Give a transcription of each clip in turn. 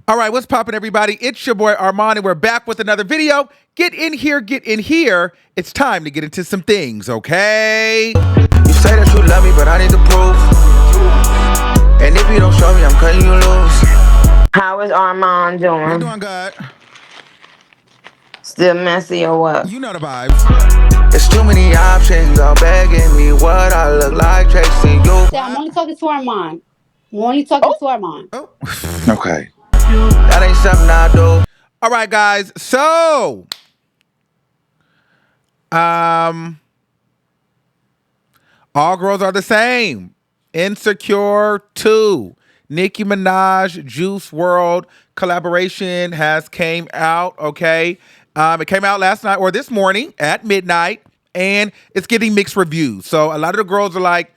All right, what's poppin', everybody? It's your boy Armon, and we're back with another video. Get in here, get in here. It's time to get into some things, okay? You say that you love me, but I need the proof. And if you don't show me, I'm cutting you loose. How is Armon doing? We're doing good. Still messy or what? You know the vibes. There's too many options, all begging me what I look like, chasing you. I'm only talking to Armon. I'm only talking to Armon. Oh. Okay. That ain't something I do. All right, guys. So, all girls are the same. Insecure 2. Nicki Minaj, Juice WRLD collaboration has came out, okay? It came out last night or this morning at midnight, and it's getting mixed reviews. So a lot of the girls are like,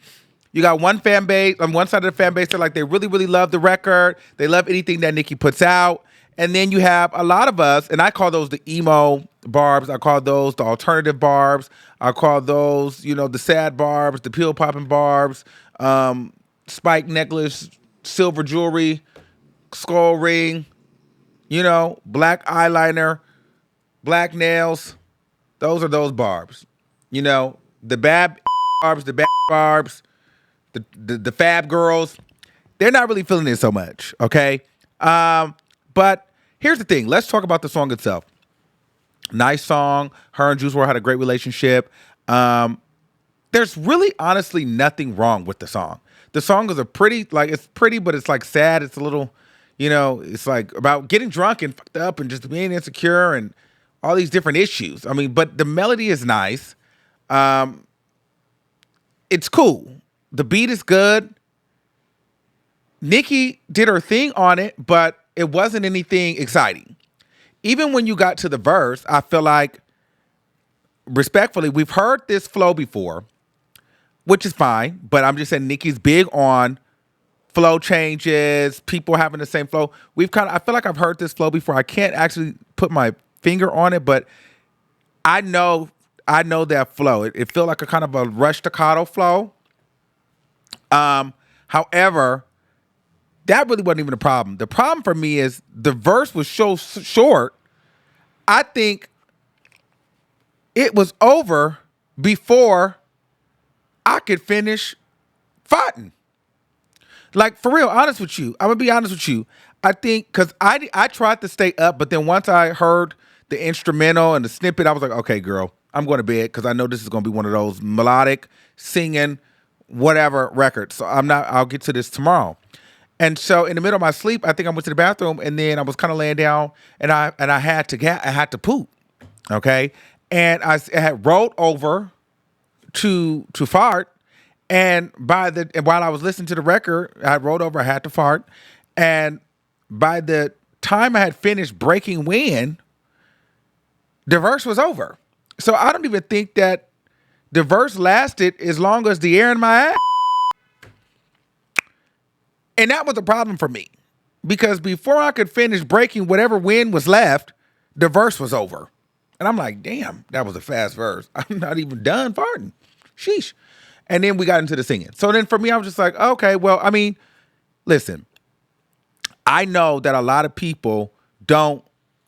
you got one fan base, on one side of the fan base, they're like, they really, really love the record. They love anything that Nicki puts out. And then you have a lot of us, and I call those the emo barbs. I call those the alternative barbs. I call those, you know, the sad barbs, the pill popping barbs, spike necklace, silver jewelry, skull ring, you know, black eyeliner, black nails. Those are those barbs. You know, the bad barbs, the bad barbs, the fab girls. They're not really feeling it so much, okay? But here's the thing. Let's talk about the song itself. Nice song. Her and Juice WRLD had a great relationship. There's really honestly nothing wrong with the song. The song is it's pretty, but it's like sad. It's a little, you know, it's like about getting drunk and fucked up and just being insecure and all these different issues. I mean, but the melody is nice. It's cool. The beat is good. Nicki did her thing on it, but it wasn't anything exciting. Even when you got to the verse, I feel like, respectfully, we've heard this flow before, which is fine, but I'm just saying Nicki's big on flow changes, people having the same flow. I feel like I've heard this flow before. I can't actually put my finger on it, but I know that flow. It felt like a kind of a rush staccato flow. However, that really wasn't even a problem. The problem for me is the verse was so short. I think it was over before I could finish fighting. Like, for real, honest with you. I'm going to be honest with you. I think, because I tried to stay up, but then once I heard the instrumental and the snippet, I was like, okay, girl, I'm going to bed because I know this is going to be one of those melodic, singing, whatever records. So I'll get to this tomorrow. And so in the middle of my sleep, I think I went to the bathroom, and then I was kind of laying down, and I had to poop, okay? And I had rolled over to fart, and while I was listening to the record, I rolled over, I had to fart, and by the time I had finished Breaking Wind, the verse was over. So I don't even think that the verse lasted as long as the air in my ass. And that was a problem for me, because before I could finish breaking whatever wind was left, the verse was over. And I'm like, damn, that was a fast verse. I'm not even done farting. Sheesh. And then we got into the singing. So then for me, I was just like, okay, well, I mean, listen, I know that a lot of people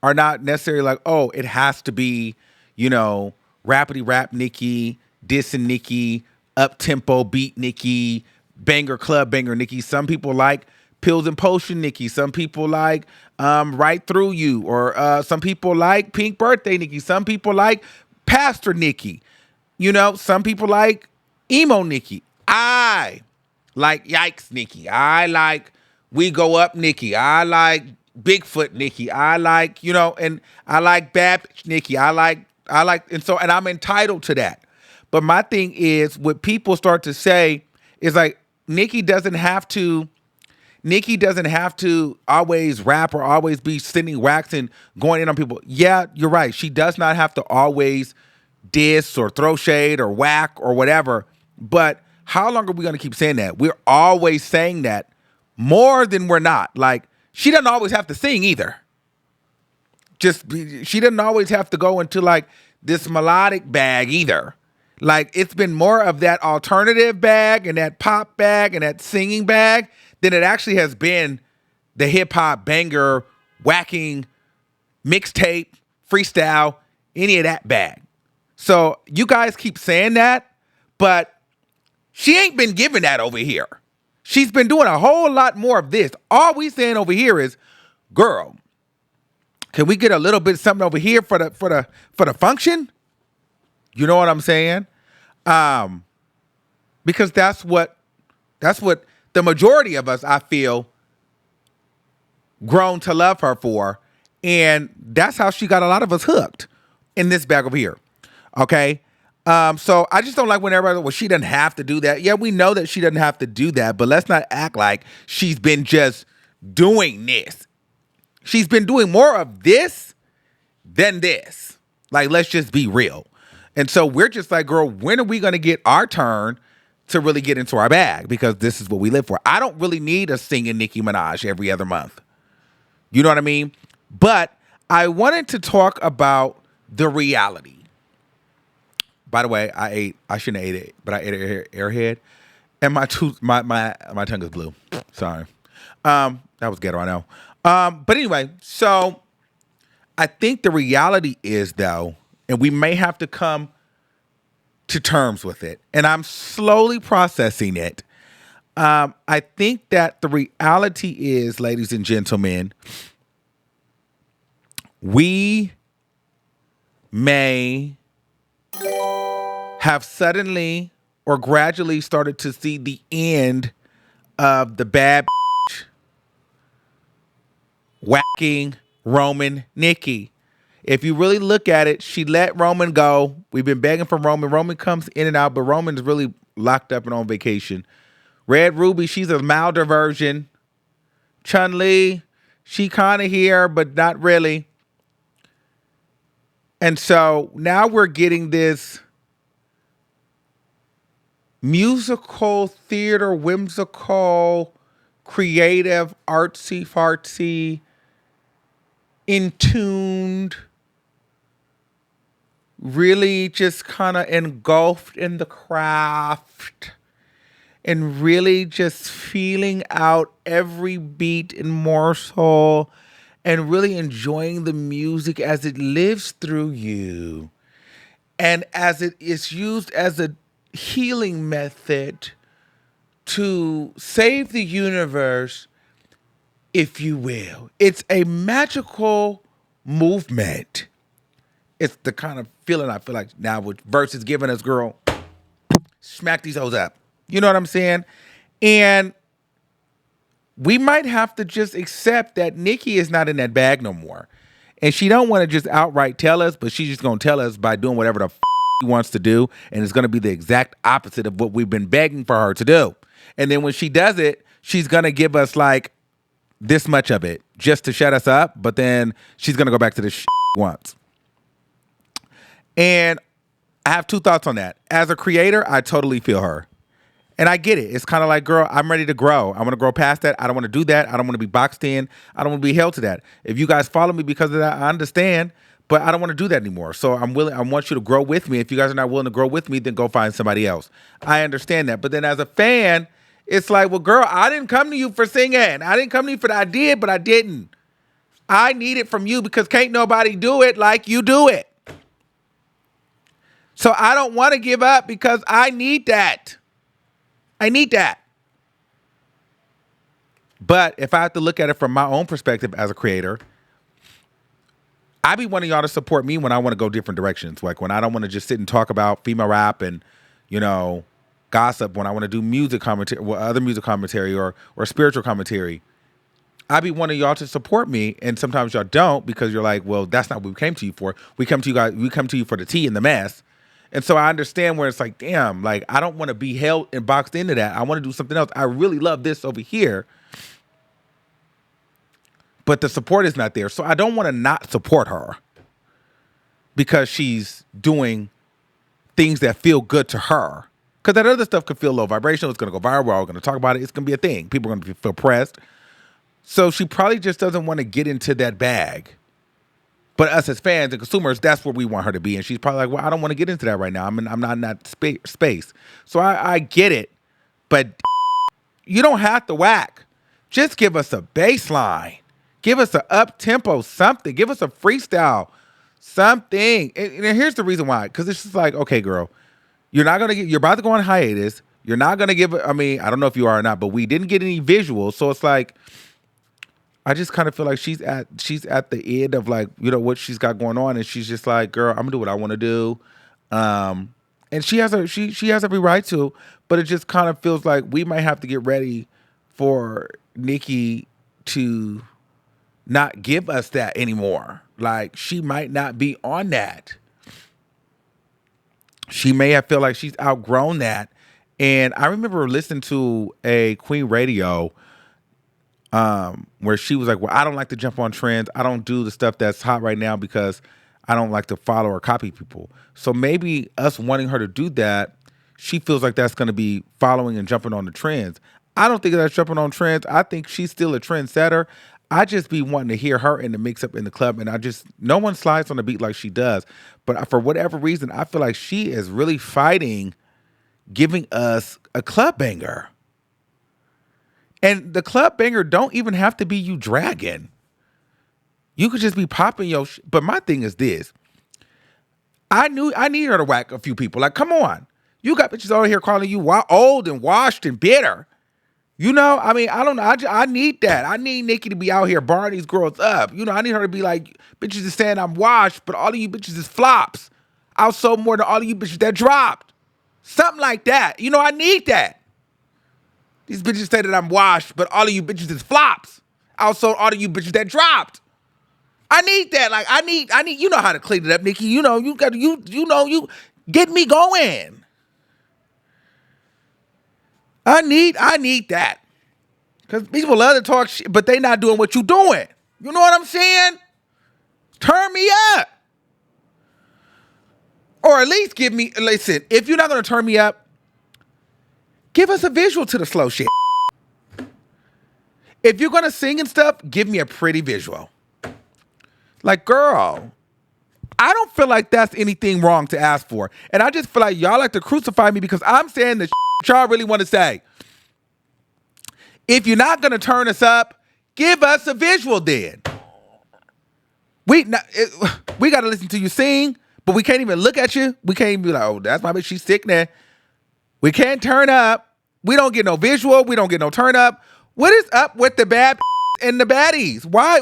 are not necessarily like, oh, it has to be, you know, rappity rap Nicki, dissing Nicki, up tempo beat Nicki, banger club banger Nicki. Some people like Pills and Potion Nicki. Some people like Right Through You, or some people like Pink Birthday Nicki. Some people like Pastor Nicki. You know, some people like emo Nicki. I like Yikes Nicki. I like We Go Up Nicki. I like Bigfoot Nicki. I like, you know, and I like Bad Bitch Nicki. I like, and I'm entitled to that. But my thing is, what people start to say is like, Nicki doesn't have to always rap or always be sending wax and going in on people. Yeah, you're right. She does not have to always diss or throw shade or whack or whatever. But how long are we going to keep saying that? We're always saying that more than we're not. Like, she doesn't always have to sing either. She doesn't always have to go into like this melodic bag either. Like, it's been more of that alternative bag and that pop bag and that singing bag than it actually has been the hip hop banger, whacking, mixtape, freestyle, any of that bag. So you guys keep saying that, but she ain't been giving that over here. She's been doing a whole lot more of this. All we saying over here is, girl, can we get a little bit something over here for the function? You know what I'm saying? Because that's what the majority of us, I feel, grown to love her for. And that's how she got a lot of us hooked in this bag over here. Okay? So I just don't like when everybody, well, she doesn't have to do that. Yeah, we know that she doesn't have to do that, but let's not act like she's been just doing this. She's been doing more of this than this. Like, let's just be real. And so we're just like, girl, when are we going to get our turn to really get into our bag? Because this is what we live for. I don't really need a singing Nicki Minaj every other month. You know what I mean? But I wanted to talk about the reality. By the way, I shouldn't have ate it, but I ate an Airhead, and my tongue is blue. Sorry. That was ghetto, I know. But anyway, so I think the reality is, though, and we may have to come to terms with it, and I'm slowly processing it. I think that the reality is, ladies and gentlemen, we may have suddenly or gradually started to see the end of the bad whacking Roman Nicki. If you really look at it, she let Roman go. We've been begging for Roman. Roman comes in and out, but Roman's really locked up and on vacation. Red Ruby, she's a milder version. Chun-Li, she kind of here, but not really. And so now we're getting this musical, theater, whimsical, creative, artsy-fartsy, in-tuned, really just kind of engulfed in the craft and really just feeling out every beat and morsel and really enjoying the music as it lives through you and as it is used as a healing method to save the universe, if you will. It's a magical movement. It's the kind of feeling I feel like now with Verse is giving us, girl, smack these hoes up. You know what I'm saying? And we might have to just accept that Nicki is not in that bag no more. And she don't want to just outright tell us, but she's just going to tell us by doing whatever the she wants to do. And it's going to be the exact opposite of what we've been begging for her to do. And then when she does it, she's going to give us like this much of it just to shut us up. But then she's going to go back to the once. And I have two thoughts on that. As a creator, I totally feel her. And I get it. It's kind of like, girl, I'm ready to grow. I want to grow past that. I don't want to do that. I don't want to be boxed in. I don't want to be held to that. If you guys follow me because of that, I understand. But I don't want to do that anymore. So I'm willing. I want you to grow with me. If you guys are not willing to grow with me, then go find somebody else. I understand that. But then as a fan, it's like, well, girl, I didn't come to you for singing. I didn't come to you for that. I did, but I didn't. I need it from you because can't nobody do it like you do it. So I don't want to give up because I need that. I need that. But if I have to look at it from my own perspective as a creator, I be wanting y'all to support me when I want to go different directions. Like when I don't want to just sit and talk about female rap and, you know, gossip, when I want to do music commentary, other music commentary or spiritual commentary. I be wanting y'all to support me, and sometimes y'all don't because you're like, well, that's not what we came to you for. We come to you guys, we come to you for the tea and the mess. And so I understand where it's like, damn, like I don't want to be held and boxed into that. I want to do something else. I really love this over here. But the support is not there. So I don't want to not support her because she's doing things that feel good to her. Because that other stuff could feel low vibrational. It's going to go viral. We're all going to talk about it. It's going to be a thing. People are going to feel pressed. So she probably just doesn't want to get into that bag. But us as fans and consumers, that's where we want her to be. And she's probably like, well, I don't want to get into that right now. I'm not in that space. So I get it. But you don't have to whack Just give us a bass line. Give us a up tempo something. Give us a freestyle something. And here's the reason why. Because it's just like, okay, girl, you're about to go on hiatus. You're not gonna give. I mean, I don't know if you are or not, but we didn't get any visuals, so it's like, I just kind of feel like she's at the end of like, what she's got going on, and she's just like, girl, I'm gonna do what I want to do, and she has every right to, but it just kind of feels like we might have to get ready for Nicki to not give us that anymore. Like, she might not be on that. She may have feel like she's outgrown that. And I remember listening to a Queen Radio where she was like, well, I don't like to jump on trends. I don't do the stuff that's hot right now because I don't like to follow or copy people. So maybe us wanting her to do that, she feels like that's going to be following and jumping on the trends. I don't think that's jumping on trends. I think she's still a trendsetter. I just be wanting to hear her in the mix up in the club, and no one slides on the beat like she does. But for whatever reason, I feel like she is really fighting giving us a club banger. And the club banger don't even have to be you dragging. You could just be popping your but my thing is this. I need her to whack a few people. Like, come on. You got bitches over here calling you old and washed and bitter. I mean, I don't know. I need that. I need Nicki to be out here barring these girls up. I need her to be like, bitches is saying I'm washed, but all of you bitches is flops. I'll sold more than all of you bitches that dropped. Something like that. I need that. These bitches say that I'm washed, but all of you bitches is flops. I'll sold all of you bitches that dropped. I need that. Like, I need, you know how to clean it up, Nicki. You get me going. I need that. Because people love to talk shit, but they not doing what you doing. You know what I'm saying? Turn me up. Or at least listen, if you're not going to turn me up, give us a visual to the slow shit. If you're going to sing and stuff, give me a pretty visual. Like, girl, I don't feel like that's anything wrong to ask for. And I just feel like y'all like to crucify me because I'm saying the shit y'all really want to say. If you're not going to turn us up, give us a visual then. We got to listen to you sing, but we can't even look at you. We can't even be like, oh, that's my bitch, she's sick now. We can't turn up. We don't get no visual. We don't get no turn up. What is up with the bad and the baddies? Why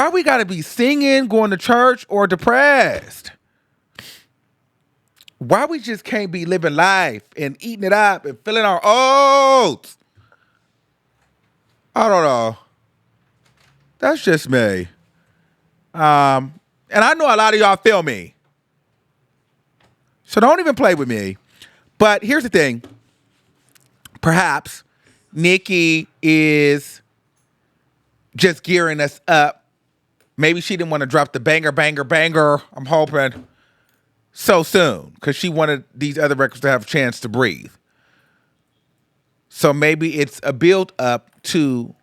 we got to be singing, going to church, or depressed? Why we just can't be living life and eating it up and filling our oats? I don't know. That's just me. And I know a lot of y'all feel me. So don't even play with me. But here's the thing. Perhaps Nicki is just gearing us up. Maybe she didn't want to drop the banger, I'm hoping, so soon. Because she wanted these other records to have a chance to breathe. So maybe it's a build up to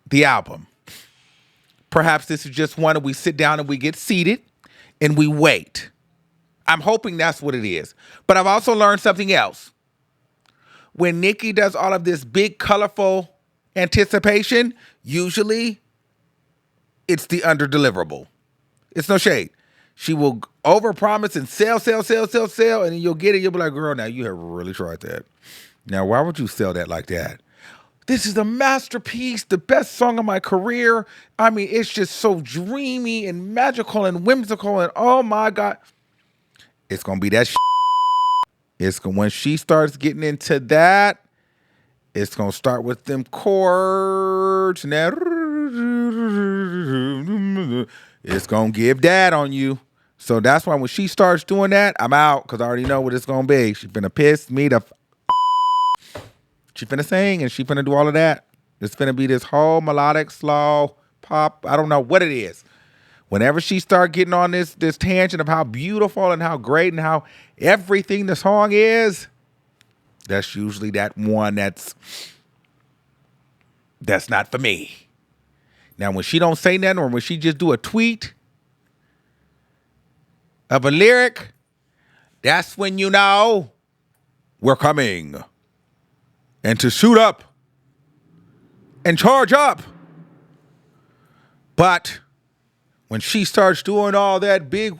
the album. Perhaps this is just one and we sit down and we get seated and we wait. I'm hoping that's what it is. But I've also learned something else. When Nicki does all of this big, colorful anticipation, usually it's the under-deliverable. It's no shade. She will overpromise and sell, and then you'll get it. You'll be like, girl, now you have really tried that. Now, why would you sell that like that? This is a masterpiece, the best song of my career. I mean, it's just so dreamy and magical and whimsical, and oh my God. It's going to be that shit. When she starts getting into that, it's going to start with them chords. Now, it's going to give that on you. So that's why when she starts doing that, I'm out because I already know what it's going to be. She's finna piss me the She finna sing and she finna do all of that. It's finna be this whole melodic, slow, pop. I don't know what it is. Whenever she start getting on this tangent of how beautiful and how great and how everything the song is, that's usually that one that's not for me. Now, when she don't say nothing or when she just do a tweet of a lyric, that's when you know we're coming. And to suit up and charge up. But when she starts doing all that big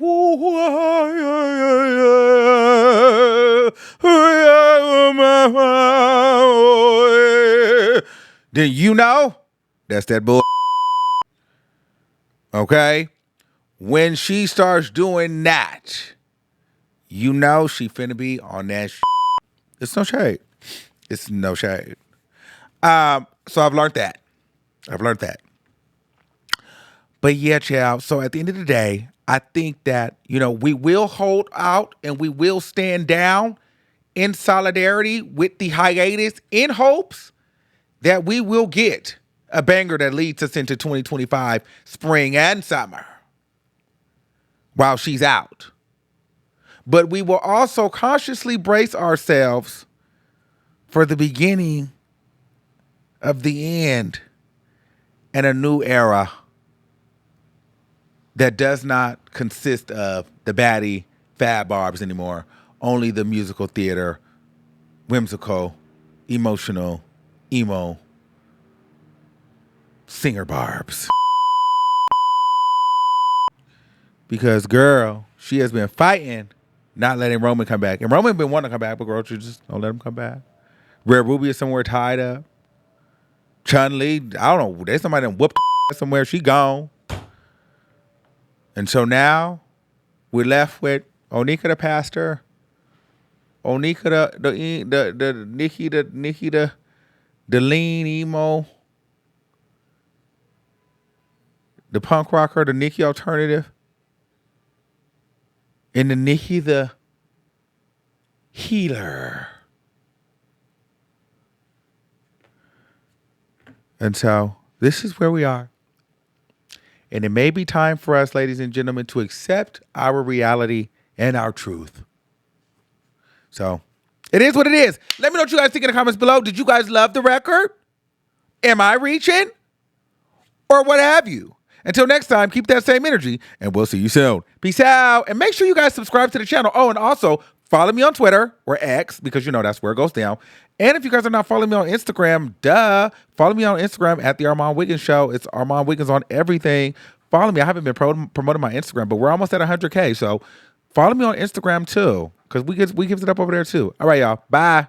then you know that's that bull. Okay? When she starts doing that, you know she finna be on that shit. It's no shade. It's no shade. So I've learned that. But yeah, child. So at the end of the day, I think that, we will hold out and we will stand down in solidarity with the hiatus in hopes that we will get a banger that leads us into 2025 spring and summer while she's out. But we will also consciously brace ourselves for the beginning of the end and a new era that does not consist of the baddie fab barbs anymore. Only the musical theater, whimsical, emotional, emo singer barbs. Because, girl, she has been fighting, not letting Roman come back. And Roman been wanting to come back, but girl, you just don't let him come back. Rare Ruby is somewhere tied up. Chun-Li, I don't know, there's somebody that whooped somewhere. She gone. And so now we're left with Onika the pastor, Onika the Nicki the lean emo, the punk rocker, the Nicki alternative, and the Nicki the healer. And so this is where we are. And it may be time for us, ladies and gentlemen, to accept our reality and our truth. So it is what it is. Let me know what you guys think in the comments below. Did you guys love the record? Am I reaching? Or what have you? Until next time, keep that same energy, and we'll see you soon. Peace out. And make sure you guys subscribe to the channel. Oh, and also follow me on Twitter or X, because that's where it goes down. And if you guys are not following me on Instagram, follow me on Instagram at the Armon Wiggins Show. It's Armon Wiggins on everything. Follow me. I haven't been promoting my Instagram, but we're almost at 100K. So follow me on Instagram too, because we gives it up over there too. All right, y'all. Bye.